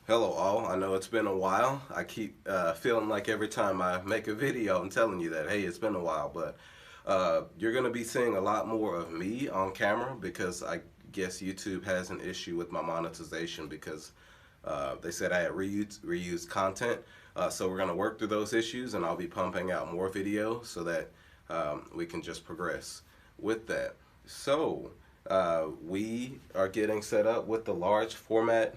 Hello all, I know it's been a while. I keep feeling like every time I make a video I'm telling you that, hey, it's been a while, but you're going to be seeing a lot more of me on camera because I guess YouTube has an issue with my monetization because they said I had reused content. So we're going to work through those issues and I'll be pumping out more videos so that we can just progress with that. So we are getting set up with the large format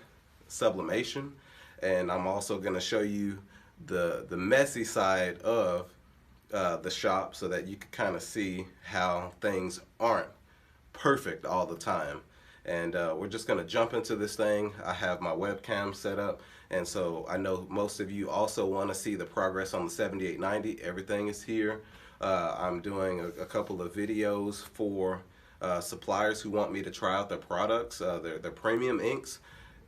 sublimation, and I'm also going to show you the messy side of the shop so that you can kind of see how things aren't perfect all the time. And we're just going to jump into this thing. I have my webcam set up, and so I know most of you also want to see the progress on the 7890. Everything is here. I'm doing a couple of videos for suppliers who want me to try out their products, their premium inks.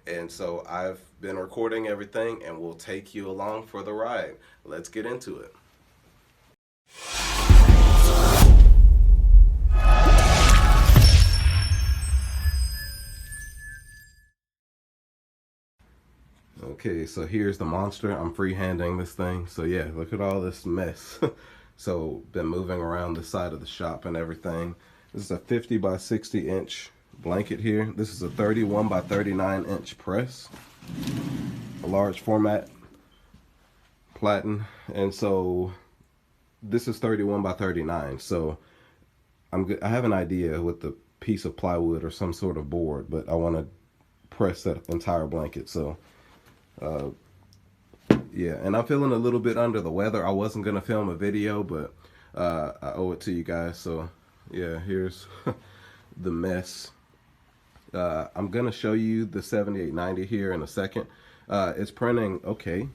And so I've been recording everything and we'll take you along for the ride. Let's get into it. Okay, so here's the monster. I'm freehanding this thing. So yeah, look at all this mess. So been moving around the side of the shop and everything. This is a 50 by 60 inch blanket here. This is a 31 by 39 inch press, a large format platen. And so this is 31 by 39. So I have an idea with the piece of plywood or some sort of board, but I want to press that entire blanket. So yeah, and I'm feeling a little bit under the weather. I wasn't gonna film a video, but I owe it to you guys. So yeah, here's the mess. I'm gonna show you the 7890 here in a second. It's printing okay.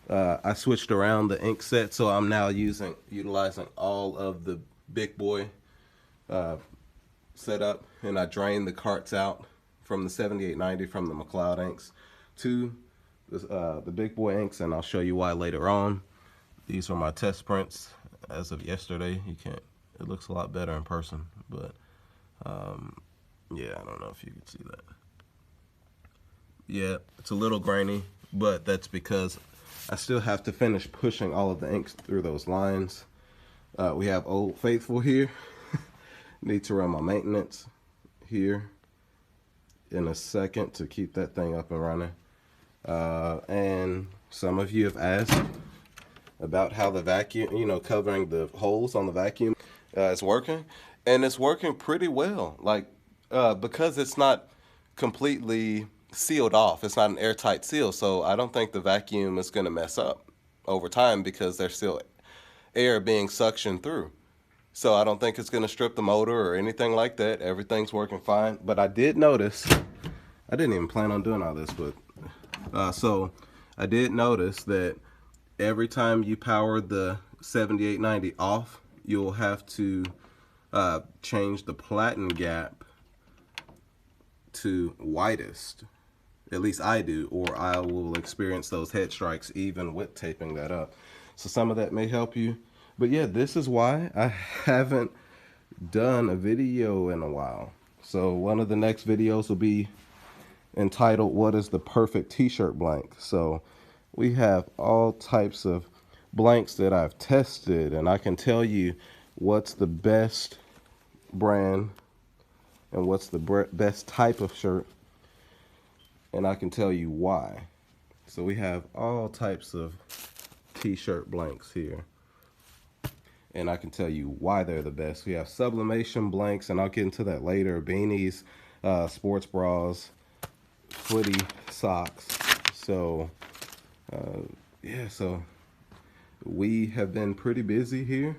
I switched around the ink set, so I'm now utilizing all of the big boy setup, and I drained the carts out from the 7890 from the McLeod inks to the big boy inks, and I'll show you why later on. These are my test prints as of yesterday. You can't, it looks a lot better in person, but yeah, I don't know if you can see that. Yeah, it's a little grainy, but that's because I still have to finish pushing all of the inks through those lines. We have Old Faithful here. Need to run my maintenance here in a second to keep that thing up and running. And some of you have asked about how the vacuum, covering the holes on the vacuum is working. And it's working pretty well. Like, because it's not completely sealed off, it's not an airtight seal, so I don't think the vacuum is going to mess up over time because there's still air being suctioned through. So I don't think it's going to strip the motor or anything like that. Everything's working fine. But I did notice, I didn't even plan on doing all this, but so I did notice that every time you power the 7890 off, you'll have to change the platen gap to widest. At least I do, or I will experience those head strikes even with taping that up. So some of that may help you. But yeah, this is why I haven't done a video in a while. So one of the next videos will be entitled, "What is the perfect t-shirt blank?" So we have all types of blanks that I've tested, and I can tell you what's the best brand and what's the best type of shirt, and I can tell you why. So we have all types of t-shirt blanks here, and I can tell you why they're the best. We have sublimation blanks, and I'll get into that later. Beanies, sports bras, footy socks. So yeah, so we have been pretty busy here.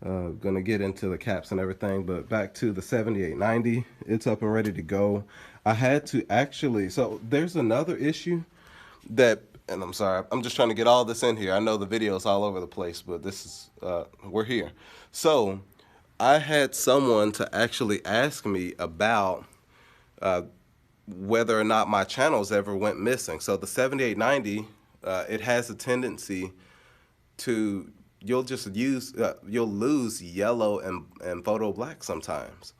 Gonna get into the caps and everything, but back to the 7890. It's up and ready to go. I had to actually, so there's another issue that, and I'm sorry, I'm just trying to get all this in here. I know the video's all over the place, but this is, we're here. So I had someone to actually ask me about whether or not my channels ever went missing. So the 7890, it has a tendency to, you'll lose yellow and photo black sometimes.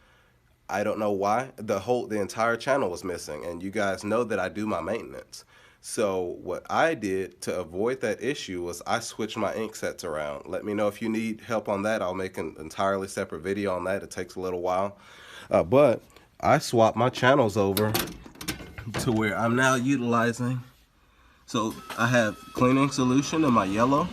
I don't know why the entire channel was missing, and you guys know that I do my maintenance. So what I did to avoid that issue was I switched my ink sets around. Let me know if you need help on that. I'll make an entirely separate video on that. It takes a little while, but I swapped my channels over to where I'm now utilizing. So I have cleaning solution in my yellow,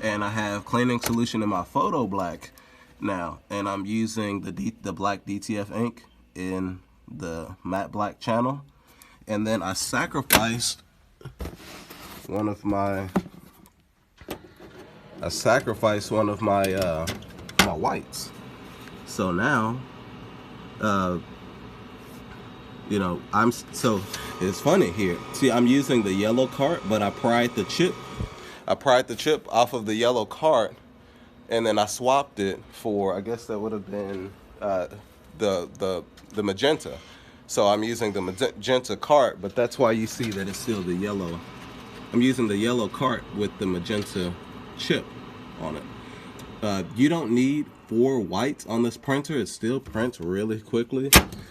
and I have cleaning solution in my photo black now, and I'm using the black DTF ink in the matte black channel. And then I sacrificed one of my my whites. So now you know, so it's funny here. See, I'm using the yellow cart, but I pried the chip off of the yellow cart, and then I swapped it for, I guess that would have been the magenta. So I'm using the magenta cart, but that's why you see that it's still the yellow. I'm using the yellow cart with the magenta chip on it. You don't need 4 whites on this printer. It still prints really quickly.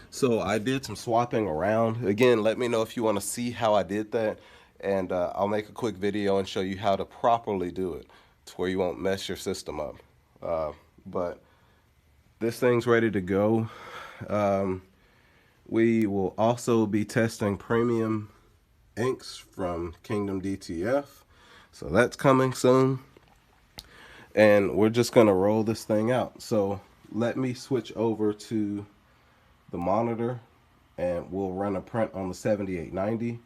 So I did some swapping around. Again, let me know if you want to see how I did that, and I'll make a quick video and show you how to properly do it to where you won't mess your system up. But this thing's ready to go. We will also be testing premium inks from Kingdom DTF. So that's coming soon. And we're just going to roll this thing out. So let me switch over to the monitor, and we'll run a print on the 7890.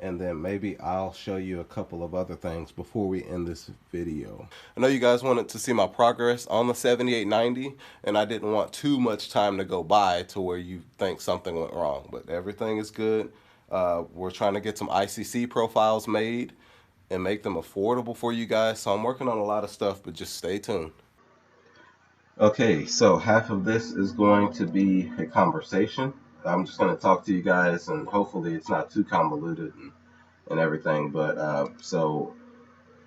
And then maybe I'll show you a couple of other things before we end this video. I know you guys wanted to see my progress on the 7890, and I didn't want too much time to go by to where you think something went wrong, but everything is good. We're trying to get some ICC profiles made and make them affordable for you guys. So I'm working on a lot of stuff, but just stay tuned. Okay, so half of this is going to be a conversation. I'm just going to talk to you guys, and hopefully it's not too convoluted and everything. But so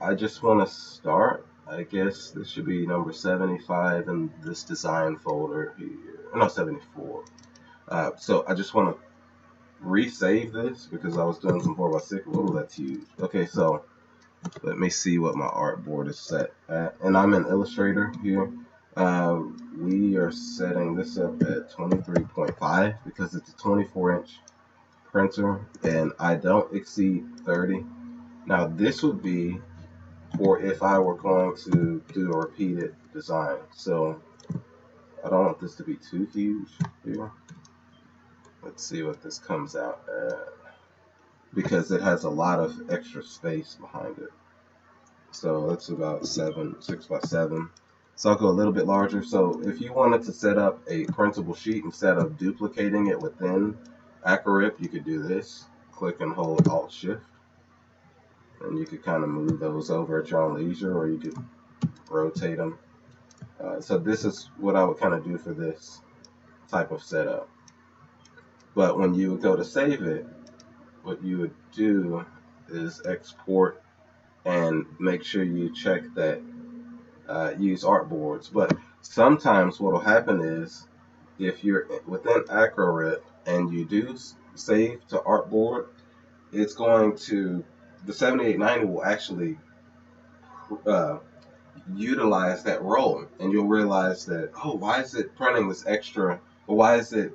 I just want to start. I guess this should be number 75 in this design folder here. No, 74. So I just want to resave this because I was doing some 4x6. Oh, that's huge. Okay, so let me see what my artboard is set at. And I'm in Illustrator here. We are setting this up at 23.5 because it's a 24-inch printer, and I don't exceed 30. Now this would be for if I were going to do a repeated design. So I don't want this to be too huge here. Let's see what this comes out at, because it has a lot of extra space behind it. So that's about 6 by 7. So I'll go a little bit larger. So if you wanted to set up a printable sheet instead of duplicating it within AcroRIP, you could do this. Click and hold Alt-Shift. And you could kind of move those over at your own leisure, or you could rotate them. So this is what I would kind of do for this type of setup. But when you would go to save it, what you would do is export and make sure you check that use artboards. But sometimes what will happen is if you're within AcroRIP and you do save to artboard, it's going to, the 7890 will actually utilize that roll, and you'll realize that, oh, why is it printing this extra, or why is it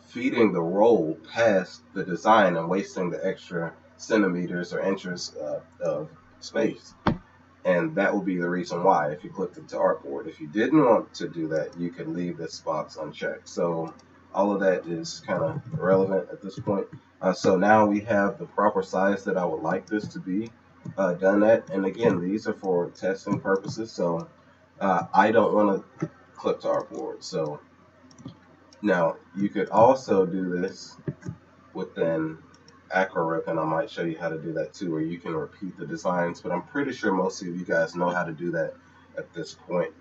feeding the roll past the design and wasting the extra centimeters or inches of space. And that will be the reason why if you clicked into artboard. If you didn't want to do that, you could leave this box unchecked. So all of that is kind of irrelevant at this point. So now we have the proper size that I would like this to be done at. And again, these are for testing purposes. So I don't want to clip to artboard. So now you could also do this within AcroRIP, and I might show you how to do that too, where you can repeat the designs, but I'm pretty sure most of you guys know how to do that at this point.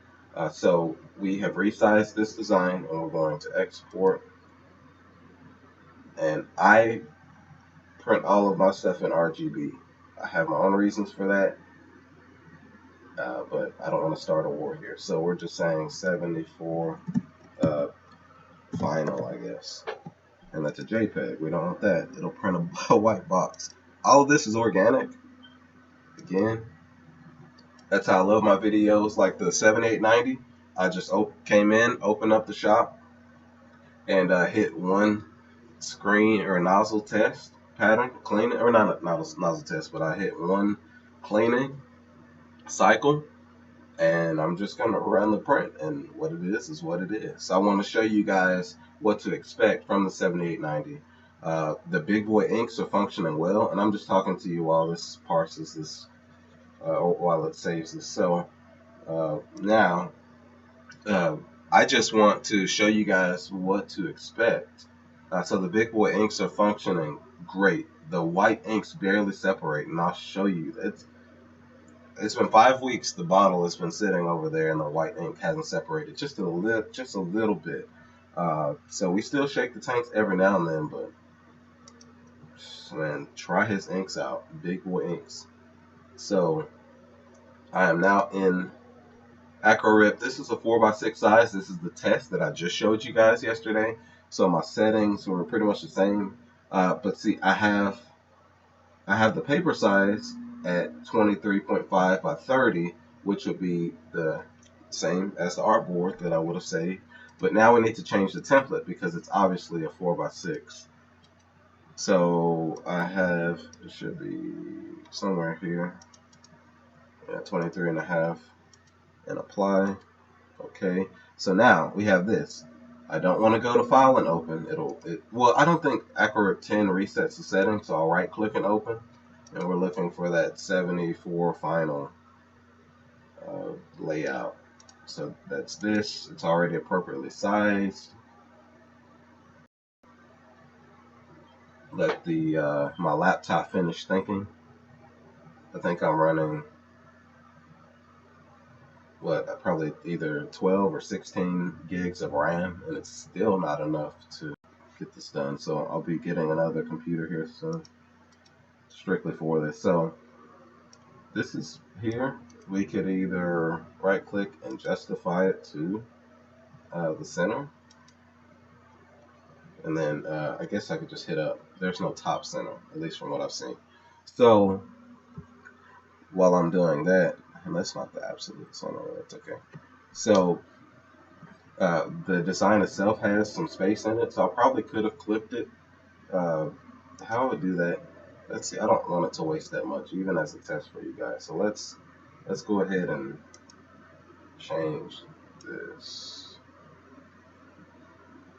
So we have resized this design, and we're going to export, and I print all of my stuff in RGB. I have my own reasons for that, but I don't want to start a war here. So we're just saying 74 final, I guess. And that's a JPEG. We don't want that. It'll print a white box. All of this is organic. Again, that's how I love my videos. Like the 7890, I just came in, opened up the shop, and hit one screen or nozzle test pattern, cleaning, or not a nozzle test, but I hit one cleaning cycle, and I'm just going to run the print, and what it is what it is. So I want to show you guys what to expect from the 7890. The big boy inks are functioning well, and I'm just talking to you while this parses this, or while it saves this. So now I just want to show you guys what to expect. So the big boy inks are functioning great. The white inks barely separate, and I'll show you. It's been 5 weeks. The bottle has been sitting over there, and the white ink hasn't separated just a little bit. So we still shake the tanks every now and then, but man, try his inks out, big boy inks. So I am now in AcroRIP. This is a 4x6 size. This is the test that I just showed you guys yesterday. So my settings were pretty much the same. But see, I have the paper size at 23.5 by 30, which would be the same as the artboard that I would have saved. But now we need to change the template because it's obviously a 4x6. So I have, it should be somewhere here, yeah, 23.5, and apply. Okay, so now we have this. I don't want to go to file and open. Well, I don't think AcroRIP 10 resets the settings, so I'll right click and open, and we're looking for that 74 final layout. So that's this. It's already appropriately sized. Let the my laptop finish thinking. I think I'm running probably either 12 or 16 gigs of RAM, and it's still not enough to get this done. So I'll be getting another computer here soon, strictly for this. So this is here. We could either right click and justify it to the center, and then I guess I could just hit up. There's no top center, at least from what I've seen. So while I'm doing that, and that's not the absolute center, that's okay. So the design itself has some space in it, so I probably could have clipped it. How I would do that, let's see, I don't want it to waste that much, even as a test for you guys. So let's go ahead and change this,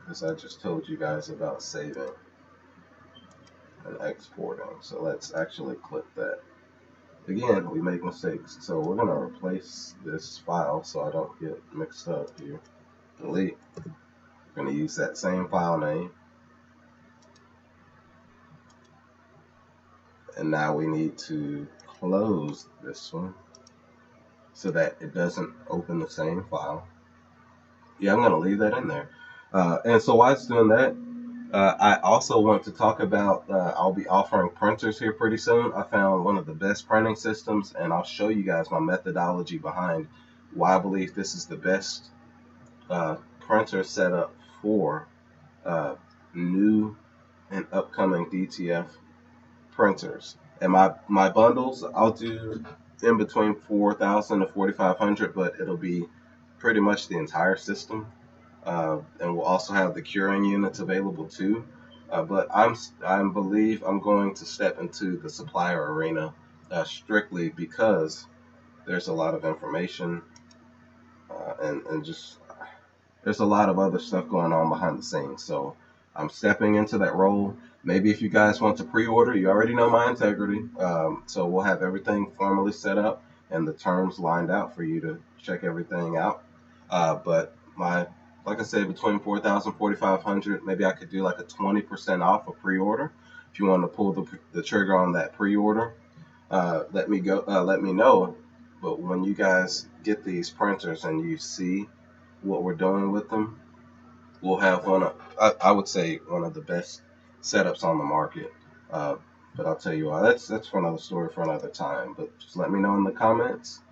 because I just told you guys about saving and exporting. So let's actually clip that. Again, we make mistakes, so we're going to replace this file so I don't get mixed up here. Delete. We're going to use that same file name. And now we need to close this one so that it doesn't open the same file. Yeah, I'm going to leave that in there. And so while it's doing that, I also want to talk about, I'll be offering printers here pretty soon. I found one of the best printing systems, and I'll show you guys my methodology behind why I believe this is the best printer setup for new and upcoming DTF printers. And my bundles, I'll do in between 4,000 to 4,500, but it'll be pretty much the entire system. And we'll also have the curing units available too. But I believe I'm going to step into the supplier arena strictly because there's a lot of information and just there's a lot of other stuff going on behind the scenes. So I'm stepping into that role. Maybe if you guys want to pre-order, you already know my integrity. So we'll have everything formally set up and the terms lined out for you to check everything out. But like I said, between 4,000 and 4,500, maybe I could do like a 20% off a pre-order. If you want to pull the trigger on that pre-order, let me know. But when you guys get these printers and you see what we're doing with them, we'll have I would say one of the best setups on the market. But I'll tell you why. That's for another story for another time. But just let me know in the comments,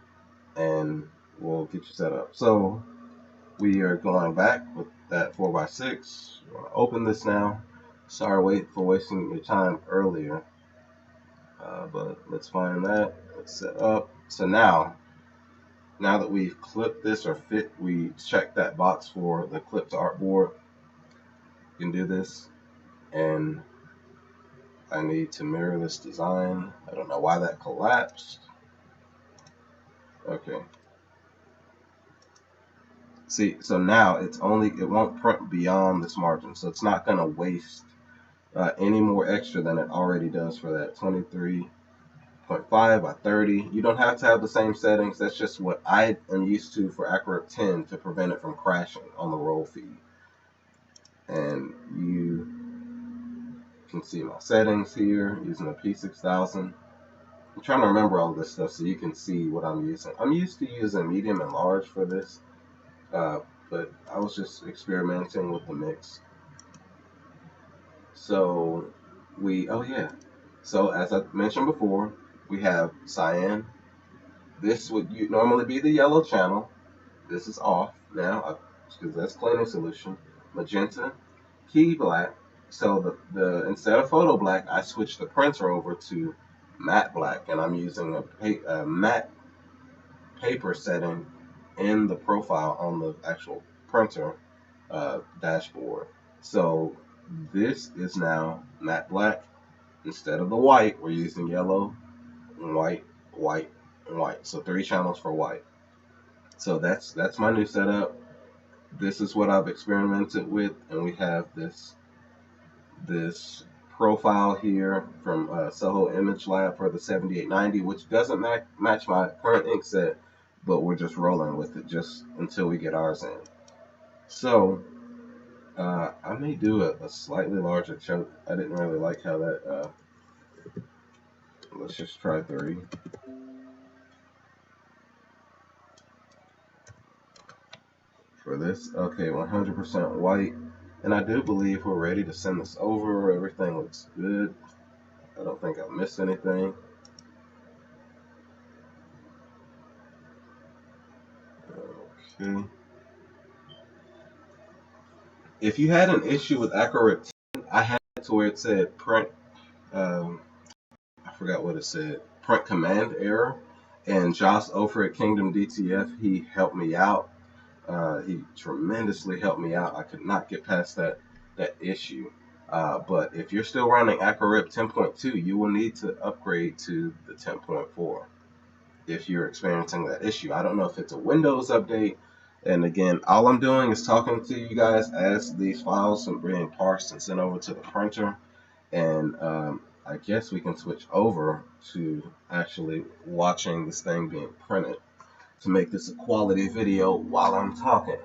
and we'll get you set up. So we are going back with that 4x6. We're gonna open this now. Sorry for wasting your time earlier, but let's find that. Let's set up. So now that we've clipped this or we checked that box for the clip to artboard. You can do this, and I need to mirror this design. I don't know why that collapsed. Okay. See, so now it won't print beyond this margin, so it's not going to waste any more extra than it already does for that 23.5 by 30. You don't have to have the same settings. That's just what I am used to for AcroRIP 10 to prevent it from crashing on the roll feed. And you can see my settings here using a P6000. I'm trying to remember all this stuff so you can see what I'm using. I'm used to using medium and large for this, but I was just experimenting with the mix. So so as I mentioned before, we have cyan. This would normally be the yellow channel. This is off now because that's cleaning solution. Magenta, key black. So the instead of photo black, I switched the printer over to matte black, and I'm using a matte paper setting in the profile on the actual printer dashboard. So this is now matte black. Instead of the white, we're using yellow, white, white, and white. So 3 channels for white. So that's my new setup. This is what I've experimented with, and we have this profile here from Soho Image Lab for the 7890, which doesn't match my current ink set, but we're just rolling with it just until we get ours in. So I may do a slightly larger choke. I didn't really like how that. Let's just try 3. For this, okay, 100% white. And I do believe we're ready to send this over. Everything looks good. I don't think I've missed anything. Okay. If you had an issue with AcroRIP 10, I had it to where it said print, I forgot what it said, print command error. And Josh over at Kingdom DTF, he helped me out. He tremendously helped me out. I could not get past that issue. But if you're still running AcroRIP 10.2, you will need to upgrade to the 10.4 if you're experiencing that issue. I don't know if it's a Windows update. And again, all I'm doing is talking to you guys as these files are being parsed and sent over to the printer. And I guess we can switch over to actually watching this thing being printed to make this a quality video while I'm talking.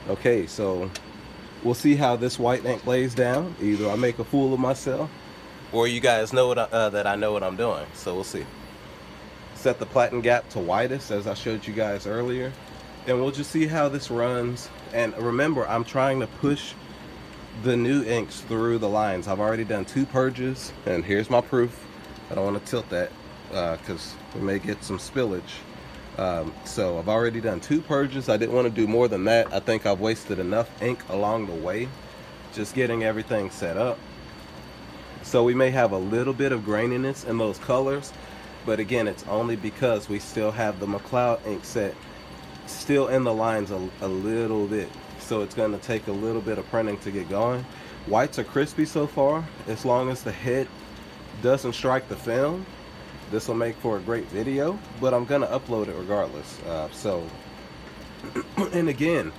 Okay, so we'll see how this white ink lays down. Either I make a fool of myself, or you guys know that I know what I'm doing. So we'll see. Set the platen gap to widest as I showed you guys earlier, and we'll just see how this runs. And remember, I'm trying to push the new inks through the lines. I've already done 2 purges, and here's my proof. I don't want to tilt that because we may get some spillage. So I've already done 2 purges. I didn't want to do more than that. I think I've wasted enough ink along the way just getting everything set up. So we may have a little bit of graininess in those colors, but again, it's only because we still have the McLeod ink set still in the lines a little bit. So it's going to take a little bit of printing to get going. Whites are crispy so far. As long as the head doesn't strike the film, this will make for a great video, but I'm gonna upload it regardless. And again,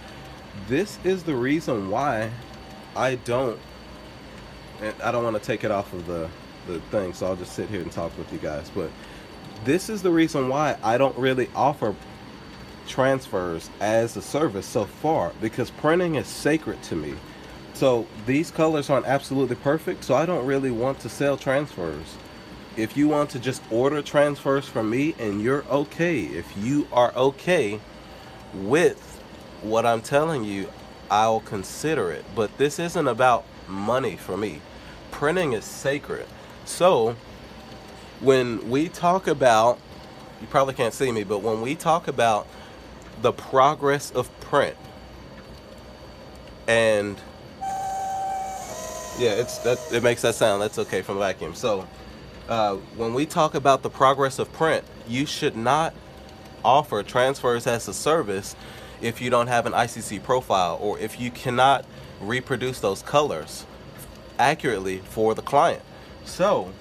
this is the reason why I don't want to take it off of the thing, so I'll just sit here and talk with you guys. But this is the reason why I don't really offer transfers as a service so far, because printing is sacred to me. So these colors aren't absolutely perfect, so I don't really want to sell transfers. if you want to just order transfers from me and you're okay, if you are okay with what I'm telling you, I'll consider it. But this isn't about money for me. Printing is sacred. So when we talk about, you probably can't see me, but when we talk about the progress of print, and yeah, it makes that sound. That's okay from vacuum. So when we talk about the progress of print, you should not offer transfers as a service if you don't have an ICC profile, or if you cannot reproduce those colors accurately for the client. So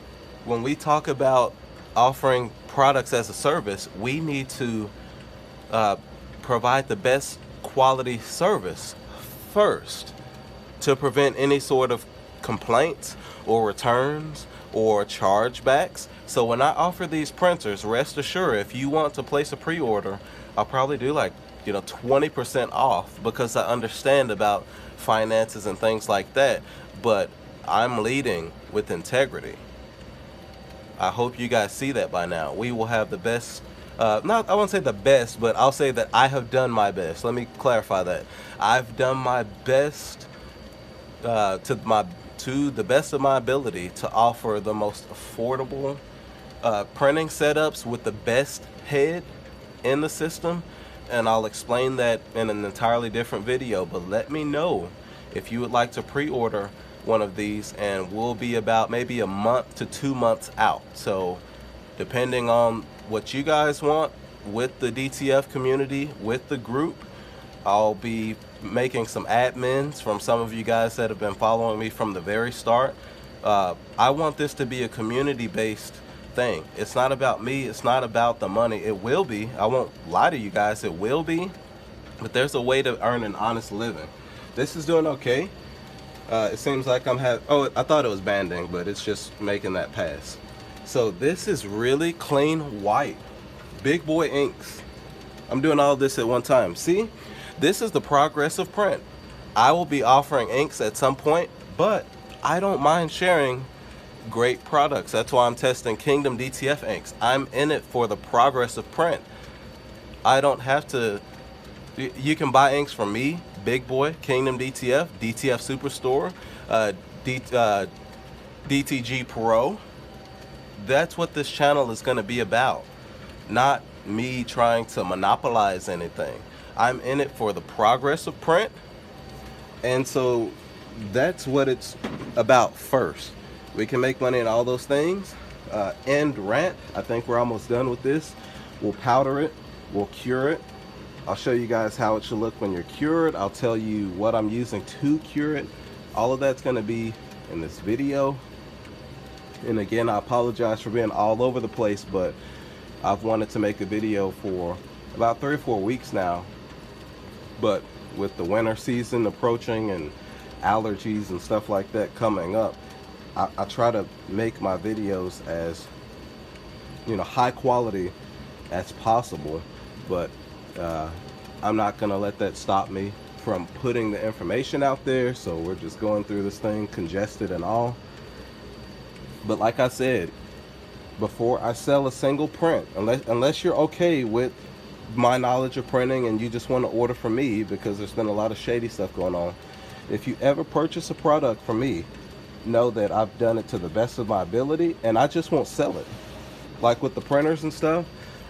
when we talk about offering products as a service, we need to provide the best quality service first to prevent any sort of complaints or returns or chargebacks. So when I offer these printers, rest assured, if you want to place a pre-order, I'll probably do like 20% off, because I understand about finances and things like that, but I'm leading with integrity. I hope you guys see that by now. We will have the best, not, I won't say the best, but I'll say that I have done my best. Let me clarify that. I've done my best to the best of my ability to offer the most affordable printing setups with the best head in the system, and I'll explain that in an entirely different video. But let me know if you would like to pre-order one of these, and we'll be about maybe a month to 2 months out. So depending on what you guys want with the DTF community, with the group, I'll be making some admins from some of you guys that have been following me from the very start. I want this to be a community-based thing. It's not about me. It's not about the money. It will be. I won't lie to you guys. It will be. But there's a way to earn an honest living. This is doing okay. It seems like I'm having... Oh, I thought it was banding, but it's just making that pass. So this is really clean white. Big boy inks. I'm doing all this at one time. See? This is the progress of print. I will be offering inks at some point, but I don't mind sharing great products. That's why I'm testing Kingdom DTF inks. I'm in it for the progress of print. I don't have to... You can buy inks from me, Big Boy, Kingdom DTF, DTF Superstore, DTG Pro. That's what this channel is going to be about. Not me trying to monopolize anything. I'm in it for the progress of print, and so that's what it's about first. We can make money in all those things. End rant, I think we're almost done with this. We'll powder it, we'll cure it. I'll show you guys how it should look when you're cured. I'll tell you what I'm using to cure it. All of that's going to be in this video. And again, I apologize for being all over the place, but I've wanted to make a video for about 3 or 4 weeks now. But with the winter season approaching and allergies and stuff like that coming up, I try to make my videos as high quality as possible. But I'm not gonna let that stop me from putting the information out there. So we're just going through this thing congested and all. But like I said, before I sell a single print, unless you're okay with my knowledge of printing and you just want to order from me, because there's been a lot of shady stuff going on, if you ever purchase a product from me, know that I've done it to the best of my ability, and I just won't sell it. Like with the printers and stuff,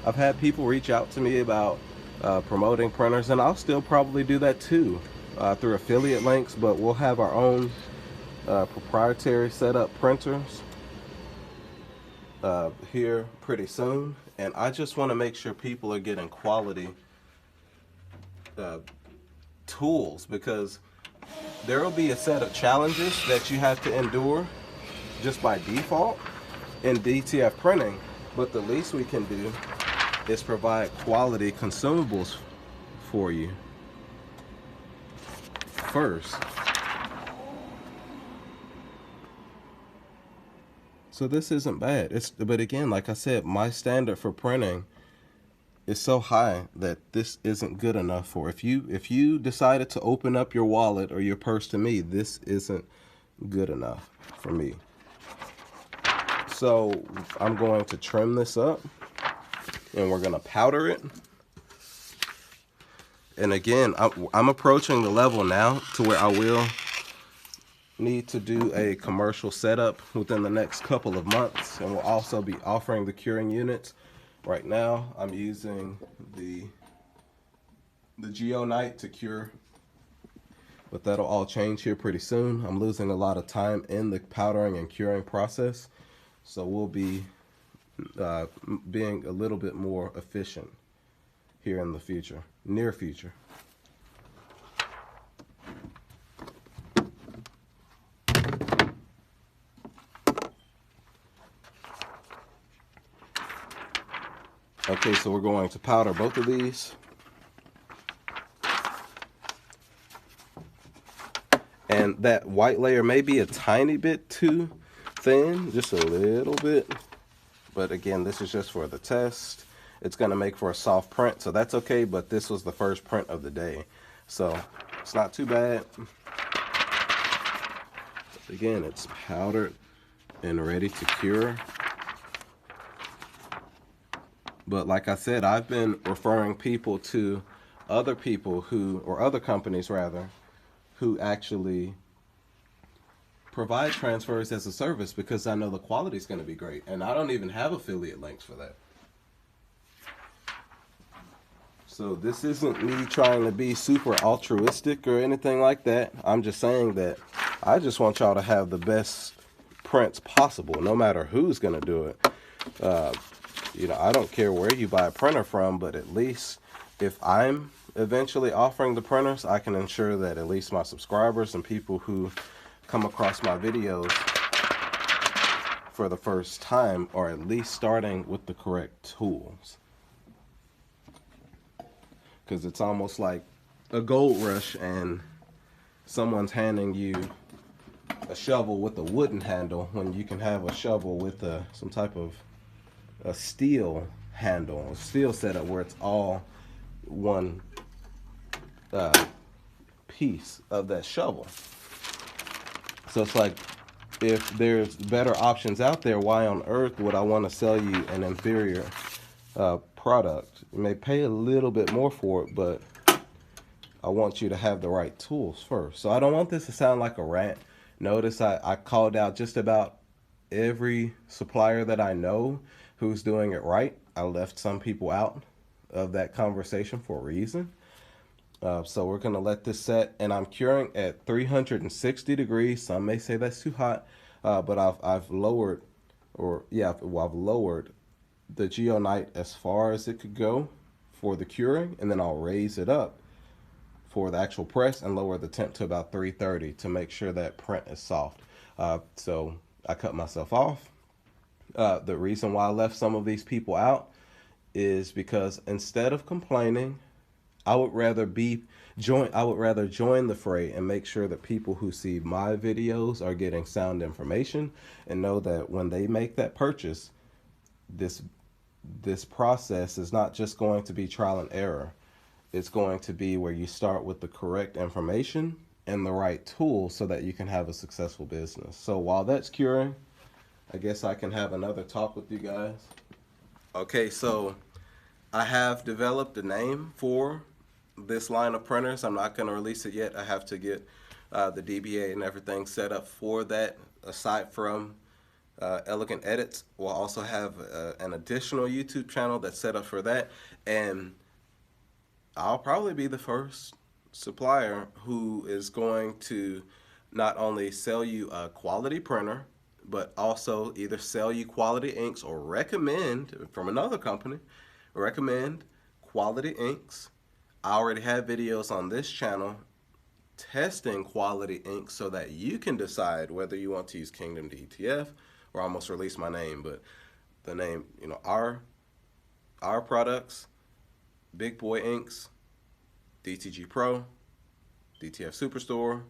I've had people reach out to me about promoting printers, and I'll still probably do that too through affiliate links, but we'll have our own proprietary setup printers here pretty soon. And I just want to make sure people are getting quality tools, because there will be a set of challenges that you have to endure just by default in DTF printing, but the least we can do is provide quality consumables for you first. So this isn't bad. But again, like I said, my standard for printing is so high that this isn't good enough for. If you decided to open up your wallet or your purse to me, this isn't good enough for me. So I'm going to trim this up and we're going to powder it. And again, I'm approaching the level now to where I will need to do a commercial setup within the next couple of months, and we'll also be offering the curing units. Right now I'm using the Geonite to cure, but that'll all change here pretty soon. I'm losing a lot of time in the powdering and curing process, so we'll be being a little bit more efficient here in the future, near future. Okay, so we're going to powder both of these. And that white layer may be a tiny bit too thin, just a little bit. But again, this is just for the test. It's going to make for a soft print, so that's okay, but this was the first print of the day. So it's not too bad. Again, it's powdered and ready to cure. But like I said, I've been referring people to other people who, or other companies rather, who actually provide transfers as a service because I know the quality is going to be great. And I don't even have affiliate links for that. So this isn't me trying to be super altruistic or anything like that. I'm just saying that I just want y'all to have the best prints possible, no matter who's going to do it. You know, I don't care where you buy a printer from, but at least if I'm eventually offering the printers, I can ensure that at least my subscribers and people who come across my videos for the first time are at least starting with the correct tools. Because it's almost like a gold rush and someone's handing you a shovel with a wooden handle when you can have a shovel with some type of a steel handle, a steel setup where it's all one piece of that shovel. So it's like, if there's better options out there, why on earth would I want to sell you an inferior product? You may pay a little bit more for it, but I want you to have the right tools first. So I don't want this to sound like a rant. Notice I called out just about every supplier that I know who's doing it right. I left some people out of that conversation for a reason. So we're going to let this set, and I'm curing at 360 degrees. Some may say that's too hot, but I've lowered, I've lowered the Geonite as far as it could go for the curing, and then I'll raise it up for the actual press and lower the temp to about 330 to make sure that print is soft. So I cut myself off. The reason why I left some of these people out is because instead of complaining, I would rather join the fray and make sure that people who see my videos are getting sound information and know that when they make that purchase, this process is not just going to be trial and error. It's going to be where you start with the correct information and the right tools so that you can have a successful business. So while that's curing, I guess I can have another talk with you guys. Okay, so I have developed a name for this line of printers. I'm not going to release it yet. I have to get the DBA and everything set up for that. Aside from Elegant Edits, we'll also have an additional YouTube channel that's set up for that. And I'll probably be the first supplier who is going to not only sell you a quality printer, but also either sell you quality inks or recommend from another company, recommend quality inks. I already have videos on this channel testing quality inks so that you can decide whether you want to use Kingdom DTF, or I almost released my name, but the name, you know, our products, Big Boy Inks, DTG Pro, DTF Superstore,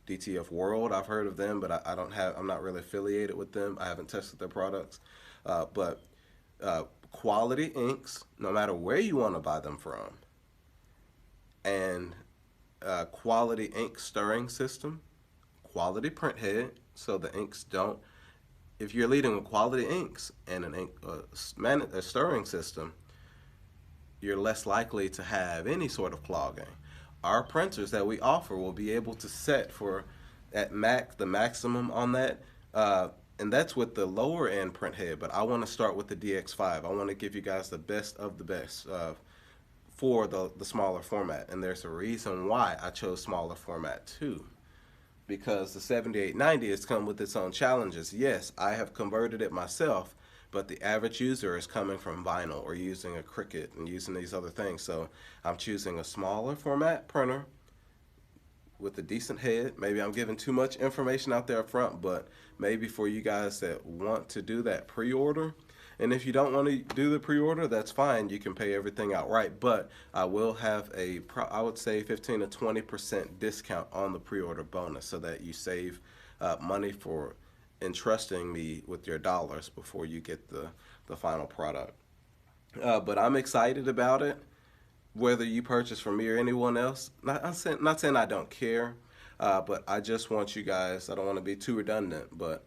DTF World. I've heard of them, but I'm not really affiliated with them. I haven't tested their products, but quality inks, no matter where you want to buy them from, and quality ink stirring system, quality print head, so the inks don't if you're leading with quality inks and a stirring system, you're less likely to have any sort of clogging. Our printers that we offer will be able to set for the maximum on that, and that's with the lower end print head. But I want to start with the DX5. I want to give you guys the best of the best for the smaller format, and there's a reason why I chose smaller format too. Because the 7890 has come with its own challenges. Yes, I have converted it myself, but the average user is coming from vinyl or using a Cricut and using these other things. So I'm choosing a smaller format printer with a decent head. Maybe I'm giving too much information out there up front, but maybe for you guys that want to do that pre-order, and if you don't want to do the pre-order, that's fine. You can pay everything outright, but I will have I would say 15 to 20% discount on the pre-order bonus so that you save money for entrusting me with your dollars before you get the final product. But I'm excited about it, whether you purchase from me or anyone else. Not saying I don't care, but I just want you guys, I don't want to be too redundant, but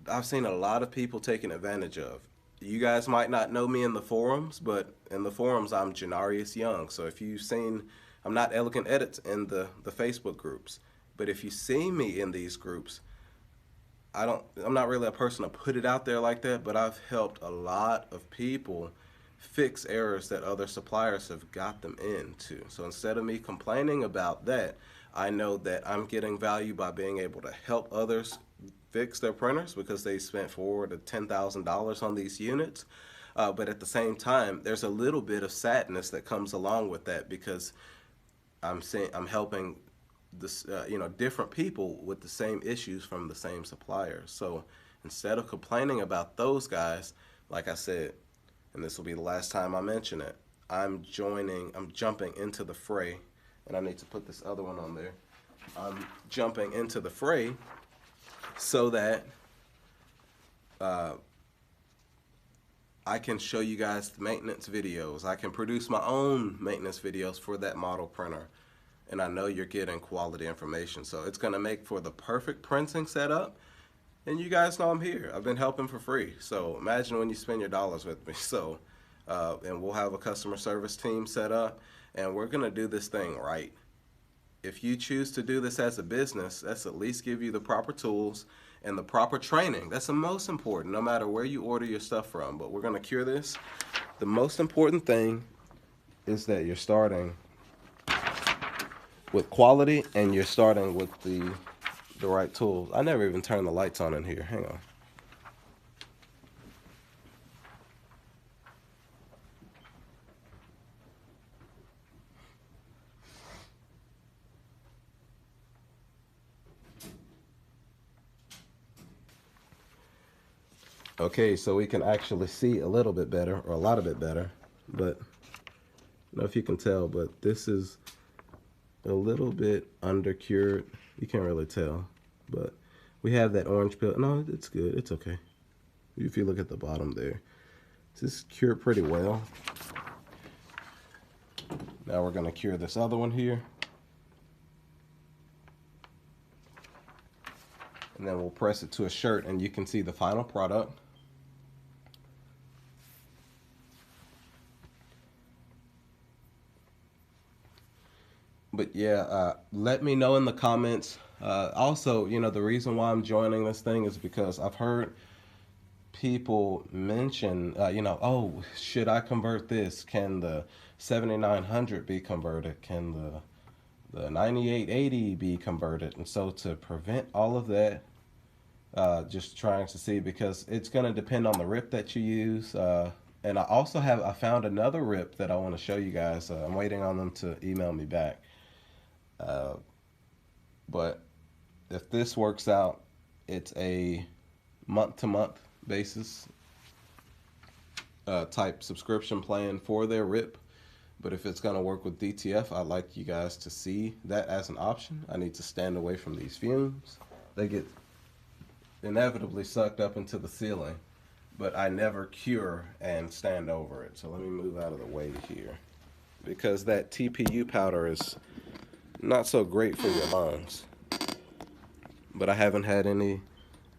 I've seen a lot of people taking advantage of. You guys might not know me in the forums, but in the forums I'm Janarius Young. So if you've seen, I'm not Elegant Edits in the Facebook groups, but if you see me in these groups, I'm not really a person to put it out there like that, but I've helped a lot of people fix errors that other suppliers have got them into. So instead of me complaining about that, I know that I'm getting value by being able to help others fix their printers because they spent $4,000 to $10,000 on these units. But at the same time, there's a little bit of sadness that comes along with that because I'm helping this, different people with the same issues from the same suppliers. So instead of complaining about those guys, like I said, and this will be the last time I mention it, I'm jumping into the fray, and I need to put this other one on there. I'm jumping into the fray so that I can show you guys the maintenance videos. I can produce my own maintenance videos for that model printer. And I know you're getting quality information. So it's going to make for the perfect printing setup. And you guys know I'm here. I've been helping for free. So imagine when you spend your dollars with me. So, and we'll have a customer service team set up. And we're going to do this thing right. If you choose to do this as a business, let's at least give you the proper tools and the proper training. That's the most important, no matter where you order your stuff from. But we're going to cure this. The most important thing is that you're starting with quality and you're starting with the right tools. I never even turned the lights on in here. Hang on. Okay, so we can actually see a little bit better, or a lot of it better, but I don't know if you can tell, but this is a little bit under cured. You can't really tell, but we have that orange peel. No, it's good. It's okay. If you look at the bottom there, this is cured pretty well. Now we're going to cure this other one here. And then we'll press it to a shirt and you can see the final product. But yeah, let me know in the comments. Also, the reason why I'm joining this thing is because I've heard people mention, oh, should I convert this? Can the 7900 be converted? Can the 9880 be converted? And so to prevent all of that, just trying to see, because it's going to depend on the RIP that you use. And I found another RIP that I want to show you guys. I'm waiting on them to email me back. But if this works out, it's a month-to-month basis type subscription plan for their RIP. But if it's going to work with DTF, I'd like you guys to see that as an option. I need to stand away from these fumes. They get inevitably sucked up into the ceiling, but I never cure and stand over it. So let me move out of the way here, because that TPU powder is not so great for your lungs. But I haven't had any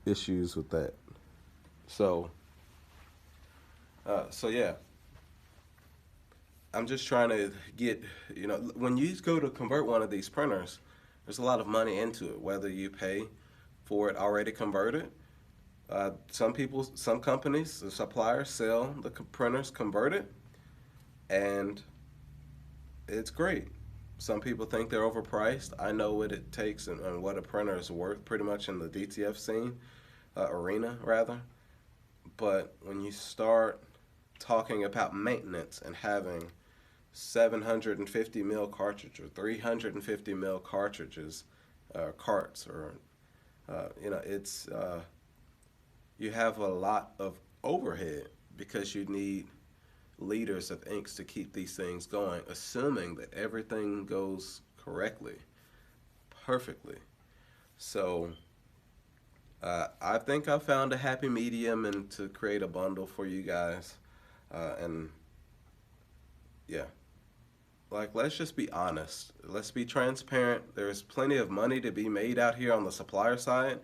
issues with that. So, so yeah, I'm just trying to get, when you go to convert one of these printers, there's a lot of money into it, whether you pay for it already converted. Some companies, the suppliers sell the printers converted, and it's great. Some people think they're overpriced. I know what it takes and what a printer is worth pretty much in the DTF scene, arena rather. But when you start talking about maintenance and having 750 mil cartridge or 350 mil cartridges, carts, or it's you have a lot of overhead because you need liters of inks to keep these things going, assuming that everything goes correctly, perfectly. So I think I found a happy medium and to create a bundle for you guys. And yeah, like, let's just be honest. Let's be transparent. There's plenty of money to be made out here on the supplier side,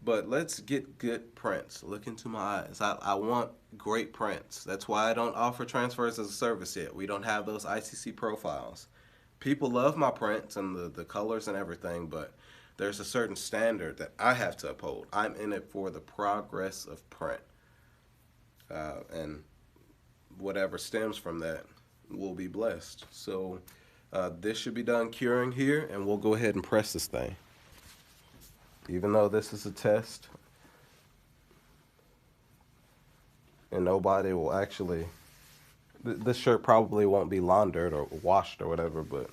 but let's get good prints. Look into my eyes. I want great prints. That's why I don't offer transfers as a service yet. We don't have those ICC profiles. People love my prints and the colors and everything, but there's a certain standard that I have to uphold. I'm in it for the progress of print. And whatever stems from that will be blessed. So this should be done curing here, and we'll go ahead and press this thing. Even though this is a test, and nobody will actually, this shirt probably won't be laundered or washed or whatever, but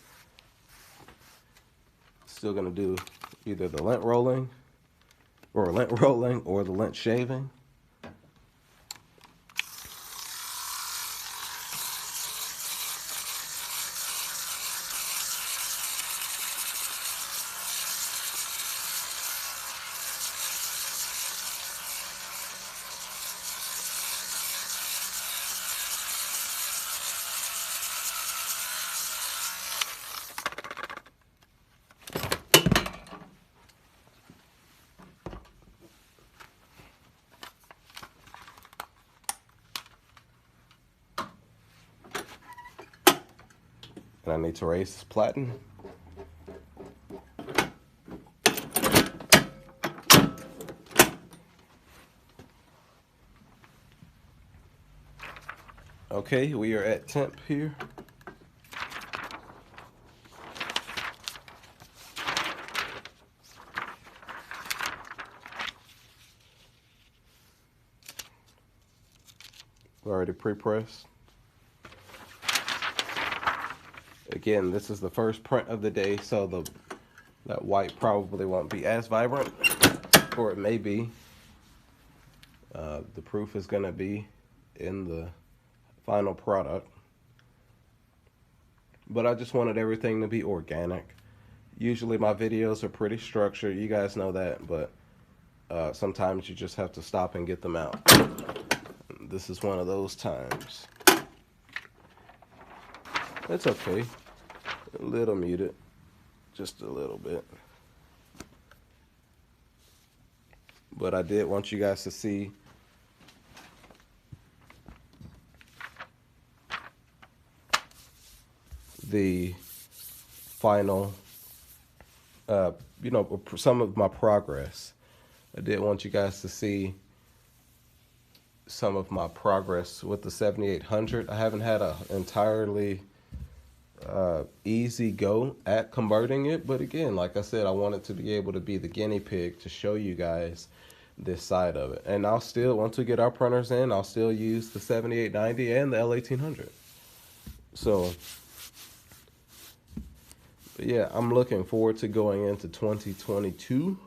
still gonna do either the lint rolling or the lint shaving. And I need to raise this platen. Okay, we are at temp here. Already pre-pressed. Again, this is the first print of the day, so that white probably won't be as vibrant, or it may be. The proof is going to be in the final product. But I just wanted everything to be organic. Usually my videos are pretty structured, you guys know that, but sometimes you just have to stop and get them out. This is one of those times. It's okay. A little muted. Just a little bit. But I did want you guys to see the final, some of my progress. I did want you guys to see some of my progress with the 7800. I haven't had an entirely easy go at converting it, but again, like I said, I wanted to be able to be the guinea pig to show you guys this side of it. And I'll still, once we get our printers in, I'll still use the 7890 and the L1800. So but yeah, I'm looking forward to going into 2022.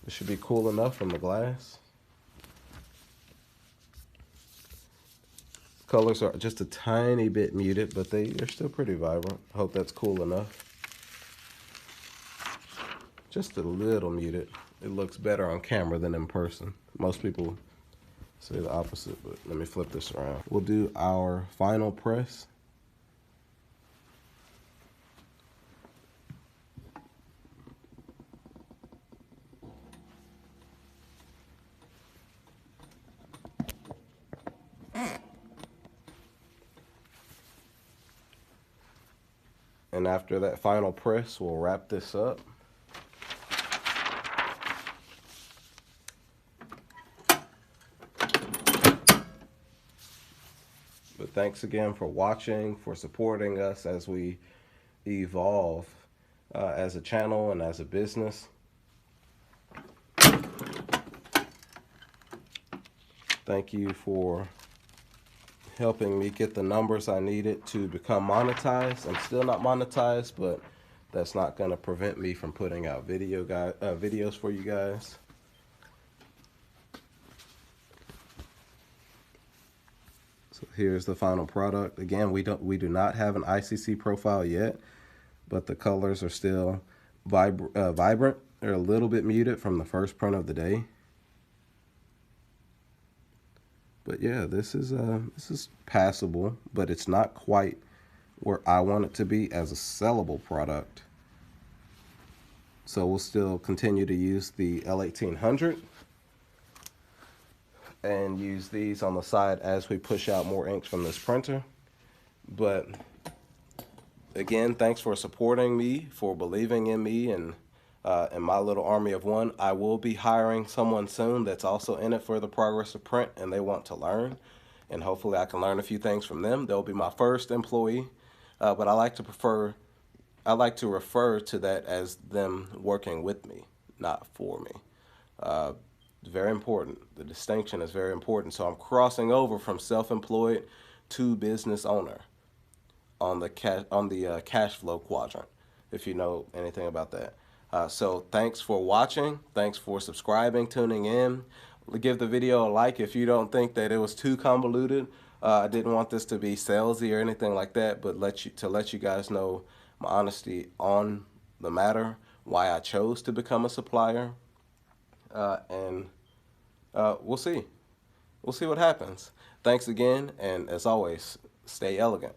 It should be cool enough from the glass. Colors are just a tiny bit muted, but they're still pretty vibrant. I hope that's cool enough. Just a little muted. It looks better on camera than in person. Most people say the opposite, but let me flip this around. We'll do our final press. And after that final press, we'll wrap this up. But thanks again for watching, for supporting us as we evolve as a channel and as a business. Thank you for helping me get the numbers I needed to become monetized. I'm still not monetized, but that's not going to prevent me from putting out videos for you guys. So here's the final product. Again, we do not have an ICC profile yet, but the colors are still vibrant. They're a little bit muted from the first print of the day. But yeah, this is passable, but it's not quite where I want it to be as a sellable product. So we'll still continue to use the L1800 and use these on the side as we push out more inks from this printer. But again, thanks for supporting me, for believing in me and my little army of one. I will be hiring someone soon that's also in it for the progress of print, and they want to learn, and hopefully I can learn a few things from them. They'll be my first employee, but I like to refer to that as them working with me, not for me. Very important. The distinction is very important. So I'm crossing over from self-employed to business owner on the cash flow quadrant, if you know anything about that. So thanks for watching. Thanks for subscribing, tuning in. Give the video a like if you don't think that it was too convoluted. I didn't want this to be salesy or anything like that, but to let you guys know my honesty on the matter, why I chose to become a supplier, and we'll see. We'll see what happens. Thanks again, and as always, stay elegant.